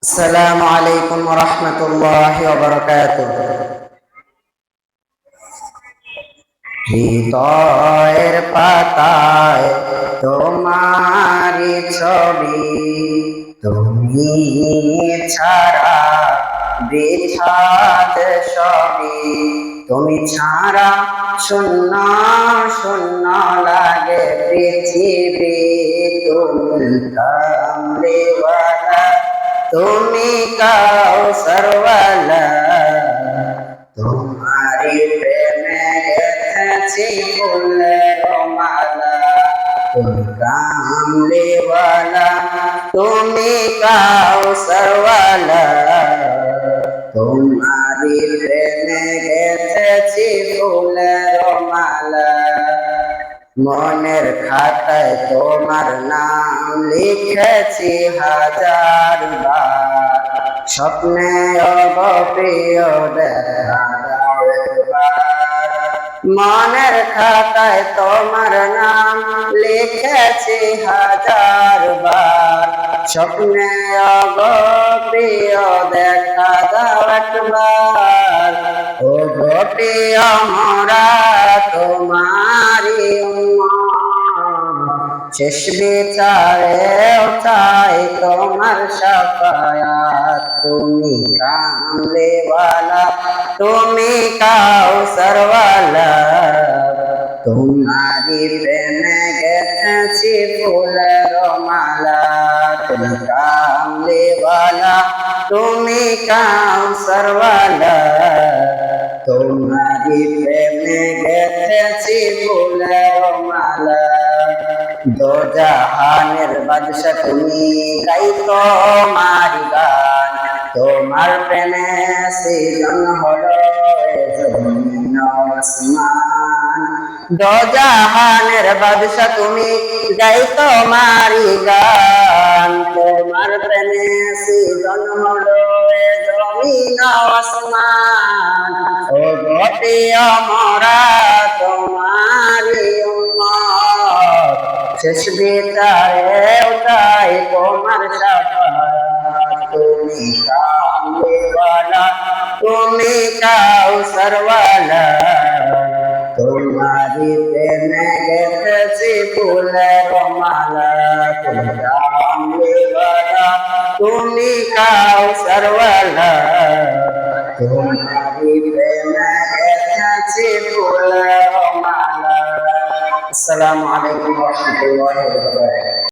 আসসালামু আলাইকুম ওয়া রাহমাতুল্লাহি ওয়া বারাকাতুহু। হৃদয়ের পাতায় তোমারি ছবি, তুমি ছাড়া বৃথাত সবই, তুমি ছাড়া শূন্য শূন্য লাগে পৃথিবী। তুমি কামলিওয়ালা, তুমি কাউসারওয়ালা, তোমারি প্রেমে গেথেছি ফুলের মালা। তুমি কামলিওয়ালা, তুমি কাউসারওয়ালা, তোমারি প্রেমে গেথেছি ফুলের মালা। মনের খাতায় তোমার নাম লিখেছি হাজার বার, স্বপ্নে অগপ্রিয় দেখা দাও একবার। মনের খাতায় তোমার নাম লিখেছি হাজার বার, স্বপ্নে অগপ্রিয় দেখা দাও একবার। ও প্রিয় মোরা তোমারি শেষ বিচারেও চাই তোমার শাফায়াত। তুমি কামলিওয়ালা, তুমি কাউসারওয়ালা, তোমারি প্রেমে গেথেছি ফুলের মালা। তুমি কামলিওয়ালা, তুমি কাউসারওয়ালা, তোমারি প্রেমে গেথেছি ফুলের মালা। দো জাহানের বাদশা তুমি, গাই তোমারি গান, তোমার প্রেমে সৃজন হলো জমিন আসমান। দো জাহানের বাদশা তুমি, গাই তোমারি গান, তোমার প্রেমে সৃজন হলো জমিন আসমান। ও প্রিয় মোরা তোমারি উম্মত, শেষ বিচারেও চাই তোমার শাফায়াত। তুমি কামলিওয়ালা, তুমি কাউসারওয়ালা, তোমারি প্রেমে গেথেছি ফুলের মালা। তুমি কামলিওয়ালা, তুমি কাউসারওয়ালা, তোমারি প্রেমে গেথেছি ফুলের মালা। আসসালামু আলাইকুম ওয়া রাহমাতুল্লাহি ওয়া বারাকাতুহু।